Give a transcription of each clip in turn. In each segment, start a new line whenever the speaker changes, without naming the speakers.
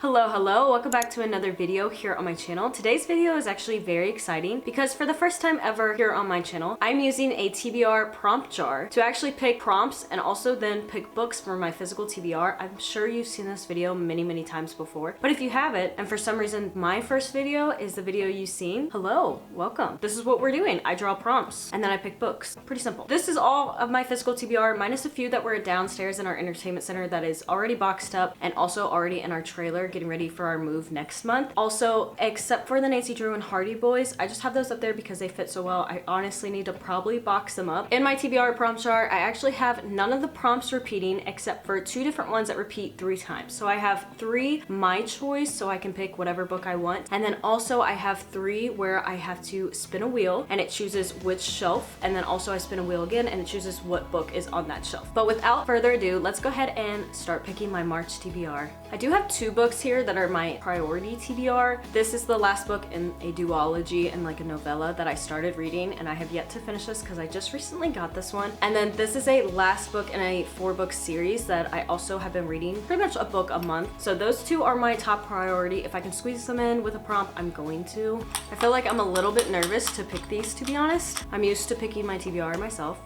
Hello, welcome back to another video here on my channel. Today's video is actually very exciting because for the first time ever here on my channel, I'm using a TBR prompt jar to actually pick prompts and also then pick books for my physical TBR. I'm sure you've seen this video many times before, but if you haven't, and for some reason my first video is the video you've seen, hello, welcome. This is what we're doing. I draw prompts and then I pick books. Pretty simple. This is all of my physical TBR minus a few that were downstairs in our entertainment center that is already boxed up and also already in our trailer getting ready for our move next month. Also, except for the Nancy Drew and Hardy Boys, I just have those up there because they fit so well. I honestly need to probably box them up. In my TBR prompt jar, I actually have none of the prompts repeating except for two different ones that repeat 3 times. So I have 3 my choice, so I can pick whatever book I want. And then also I have 3 where I have to spin a wheel and it chooses which shelf. And then also I spin a wheel again and it chooses what book is on that shelf. But without further ado, let's go ahead and start picking my March TBR. I do have 2 books here that are my priority TBR. This is the last book in a duology and like a novella that I started reading, and I have yet to finish this because I just recently got this one. And then this is a last book in a 4-book series that I also have been reading pretty much a book a month. So those 2 are my top priority. If I can squeeze them in with a prompt, I'm going to. I feel like I'm a little bit nervous to pick these, to be honest. I'm used to picking my TBR myself.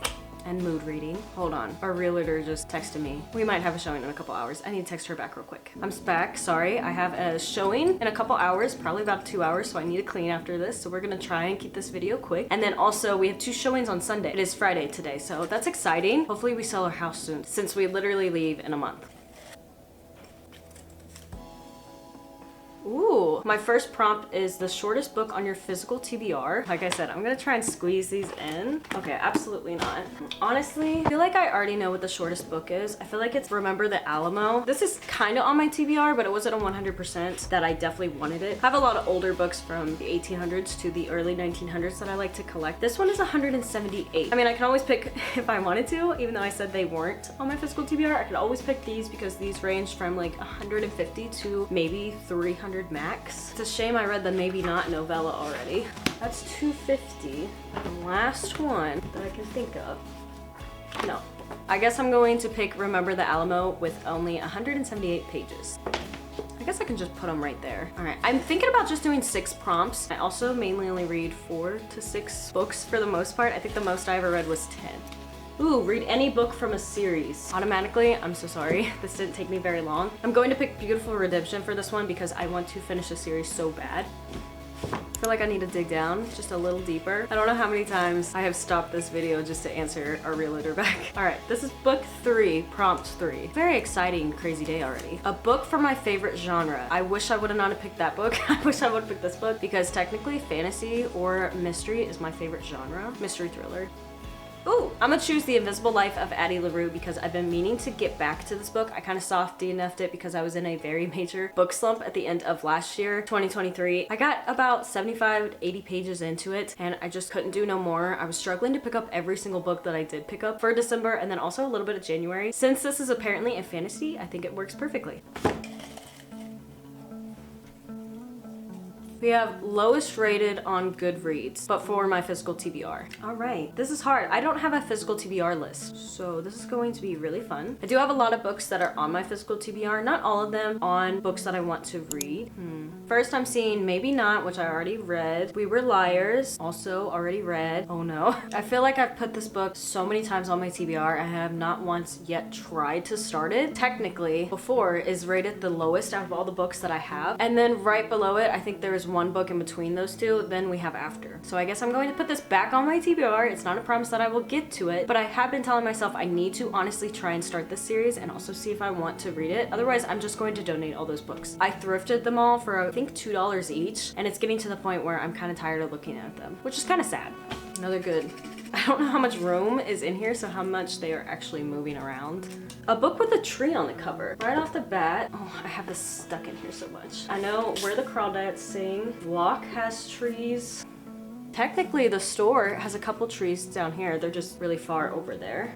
And mood reading. Hold on, our realtor just texted me. We might have a showing in a couple hours. I need to text her back real quick. I'm back, sorry. I have a showing in a couple hours, probably about 2 hours, so I need to clean after this. So we're gonna try and keep this video quick. And then also we have 2 showings on Sunday. It is Friday today, so that's exciting. Hopefully we sell our house soon, since we literally leave in a month. Ooh, my first prompt is the shortest book on your physical TBR. Like I said, I'm gonna try and squeeze these in. Okay, absolutely not. Honestly, I feel like I already know what the shortest book is. I feel like it's Remember the Alamo. This is kind of on my TBR, but it wasn't a 100% that I definitely wanted it. I have a lot of older books from the 1800s to the early 1900s that I like to collect. This one is 178. I mean, I can always pick if I wanted to, even though I said they weren't on my physical TBR. I could always pick these because these range from like 150 to maybe 300 max. It's a shame I read the Maybe Not novella already. That's 250. The last one that I can think of. No. I guess I'm going to pick Remember the Alamo with only 178 pages. I guess I can just put them right there. All right, I'm thinking about just doing 6 prompts. I also mainly only read 4 to 6 books for the most part. I think the most I ever read was 10. Ooh, read any book from a series. Automatically, I'm so sorry. This didn't take me very long. I'm going to pick Beautiful Redemption for this one because I want to finish the series so bad. I feel like I need to dig down just a little deeper. I don't know how many times I have stopped this video just to answer our realtor back. All right, this is book 3, prompt 3. Very exciting, crazy day already. A book for my favorite genre. I wish I would have not have picked that book. I wish I would have picked this book because technically fantasy or mystery is my favorite genre. Mystery thriller. Ooh, I'm gonna choose The Invisible Life of Addie LaRue because I've been meaning to get back to this book. I kind of soft DNF'd it because I was in a very major book slump at the end of last year, 2023. I got about 75 to 80 pages into it and I just couldn't do no more. I was struggling to pick up every single book that I did pick up for December and then also a little bit of January. Since this is apparently a fantasy, I think it works perfectly. We have lowest rated on Goodreads, but for my physical TBR. All right, this is hard. I don't have a physical TBR list, so this is going to be really fun. I do have a lot of books that are on my physical TBR, not all of them on books that I want to read. First, I'm seeing Maybe Not, which I already read. We Were Liars, also already read. Oh no. I feel like I've put this book so many times on my TBR. I have not once yet tried to start it. Technically, Before is rated the lowest out of all the books that I have. And then right below it, I think there is one book in between those 2, then we have After. So I guess I'm going to put this back on my TBR. It's not a promise that I will get to it, but I have been telling myself I need to honestly try and start this series and also see if I want to read it. Otherwise, I'm just going to donate all those books. I thrifted them all for I think $2 each, and it's getting to the point where I'm kind of tired of looking at them, which is kind of sad. Another good. I don't know how much room is in here, so how much they are actually moving around. A book with a tree on the cover. Right off the bat, oh, I have this stuck in here so much. I know Where the Crawdads Sing. Block has trees. Technically, the store has a couple trees down here. They're just really far over there.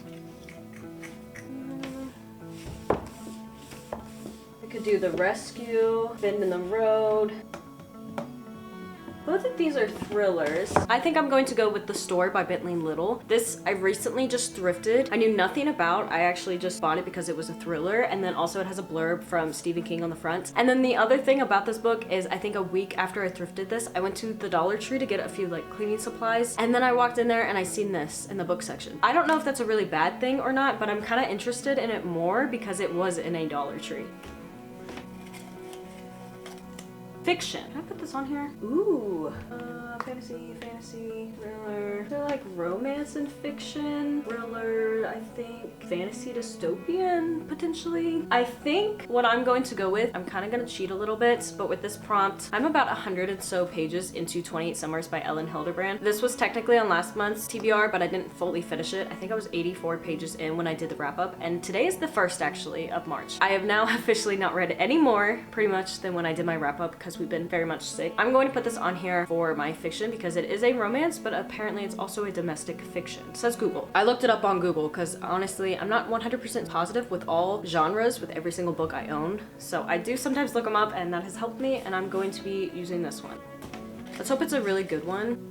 I could do The Rescue, Bend in the Road. Both of these are thrillers. I think I'm going to go with The Store by Bentley Little. This I recently just thrifted. I knew nothing about. I actually just bought it because it was a thriller, and then also it has a blurb from Stephen King on the front. And then the other thing about this book is I think a week after I thrifted this, I went to the Dollar Tree to get a few like cleaning supplies, and then I walked in there and I seen this in the book section. I don't know if that's a really bad thing or not, but I'm kind of interested in it more because it was in a Dollar Tree. Fiction. Can I put this on here? Ooh. Fantasy, thriller. They're like romance and fiction. Thriller, I think. Fantasy dystopian, potentially. I think what I'm going to go with, I'm kind of going to cheat a little bit, but with this prompt, I'm about 100 and so pages into 28 Summers by Ellen Hildebrand. This was technically on last month's TBR, but I didn't fully finish it. I think I was 84 pages in when I did the wrap up, and today is the 1st actually of March. I have now officially not read any more pretty much than when I did my wrap up because we've been very much sick. I'm going to put this on here for my fiction because it is a romance, but apparently it's also a domestic fiction. Says Google. I looked it up on Google because honestly, I'm not 100% positive with all genres with every single book I own. So I do sometimes look them up, and that has helped me, and I'm going to be using this one. Let's hope it's a really good one.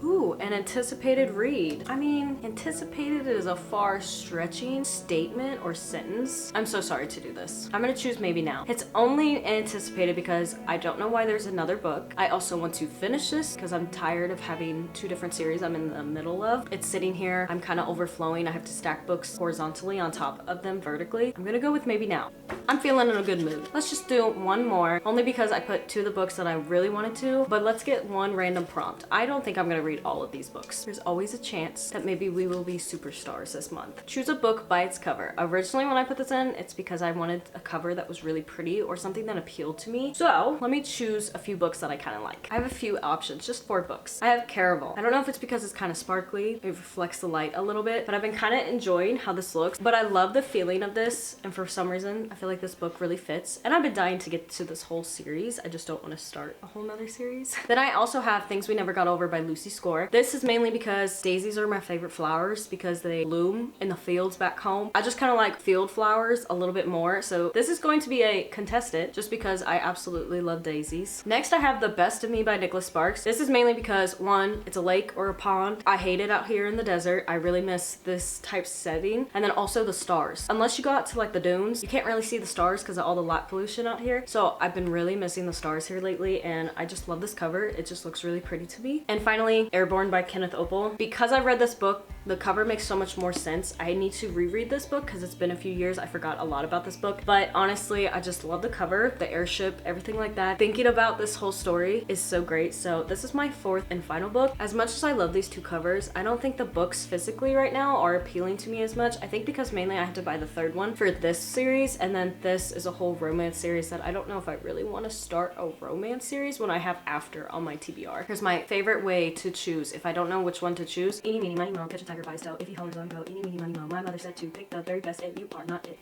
Ooh, an anticipated read. I mean, anticipated is a far stretching statement or sentence. I'm so sorry to do this. I'm gonna choose maybe now. It's only anticipated because I don't know why there's another book. I also want to finish this because I'm tired of having 2 different series I'm in the middle of. It's sitting here. I'm kind of overflowing. I have to stack books horizontally on top of them vertically. I'm gonna go with maybe now. I'm feeling in a good mood. Let's just do one more, only because I put 2 of the books that I really wanted to, but let's get one random prompt. I don't think I'm gonna read all of these books. There's always a chance that maybe we will be superstars this month. Choose a book by its cover. Originally when I put this in, it's because I wanted a cover that was really pretty or something that appealed to me. So let me choose a few books that I kind of like. I have a few options, just 4 books. I have Caraval. I don't know if it's because it's kind of sparkly, it reflects the light a little bit, but I've been kind of enjoying how this looks, but I love the feeling of this, and for some reason I feel like this book really fits, and I've been dying to get to this whole series. I just don't want to start a whole nother series. Then I also have Things We Never Got Over by Lucy Score. This is mainly because daisies are my favorite flowers because they bloom in the fields back home. I just kind of like field flowers a little bit more, so this is going to be a contestant just because I absolutely love daisies. Next I have The Best of Me by Nicholas Sparks. This is mainly because 1, it's a lake or a pond. I hate it out here in the desert. I really miss this type setting. And then also the stars. Unless you go out to like the dunes, you can't really see the stars because of all the light pollution out here. So I've been really missing the stars here lately, and I just love this cover. It just looks really pretty to me. And finally, Airborne by Kenneth Opel. Because I've read this book, the cover makes so much more sense. I need to reread this book because it's been a few years. I forgot a lot about this book, but honestly, I just love the cover, the airship, everything like that. Thinking about this whole story is so great. So this is my 4th and final book. As much as I love these 2 covers, I don't think the books physically right now are appealing to me as much. I think because mainly I had to buy the 3rd one for this series, and then this is a whole romance series that I don't know if I really want to start a romance series when I have After on my TBR. Here's my favorite way to choose if I don't know which one to choose. Eeny, meeny, miny, moe, catch a tiger by his tail. If he hollers on go, eeny, meeny, miny, moe. My mother said to pick the very best, and you are not it.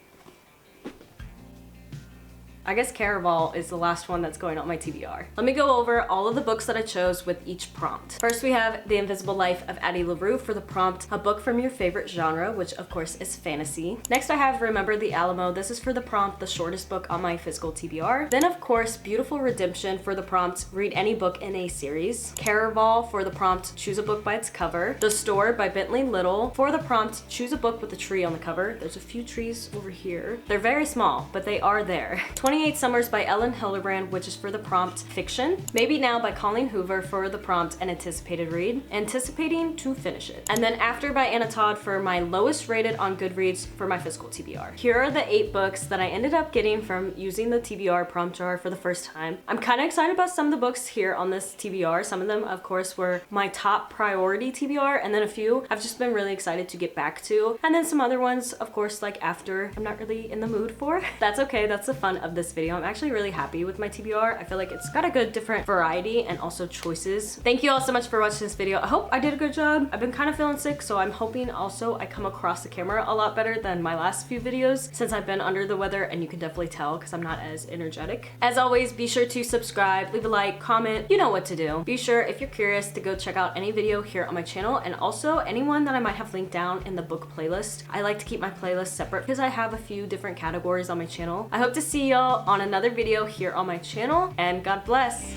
I guess Caraval is the last one that's going on my TBR. Let me go over all of the books that I chose with each prompt. First, we have The Invisible Life of Addie LaRue for the prompt, a book from your favorite genre, which of course is fantasy. Next, I have Remember the Alamo. This is for the prompt, the shortest book on my physical TBR. Then of course, Beautiful Redemption for the prompt, read any book in a series. Caraval for the prompt, choose a book by its cover. The Store by Bentley Little for the prompt, choose a book with a tree on the cover. There's a few trees over here. They're very small, but they are there. 28 Summers by Ellen Hildebrand, which is for the prompt, fiction. Maybe Now by Colleen Hoover for the prompt, an anticipated read. Anticipating to finish it. And then After by Anna Todd for my lowest rated on Goodreads for my physical TBR. Here are the 8 books that I ended up getting from using the TBR prompt jar for the first time. I'm kind of excited about some of the books here on this TBR. Some of them, of course, were my top priority TBR, and then a few I've just been really excited to get back to. And then some other ones, of course, like After, I'm not really in the mood for. That's okay, that's the fun of this video. I'm actually really happy with my TBR. I feel like it's got a good different variety and also choices. Thank you all so much for watching this video. I hope I did a good job. I've been kind of feeling sick, so I'm hoping also I come across the camera a lot better than my last few videos since I've been under the weather, and you can definitely tell because I'm not as energetic. As always, be sure to subscribe, leave a like, comment, you know what to do. Be sure, if you're curious, to go check out any video here on my channel, and also anyone that I might have linked down in the book playlist. I like to keep my playlist separate because I have a few different categories on my channel. I hope to see y'all on another video here on my channel, and God bless.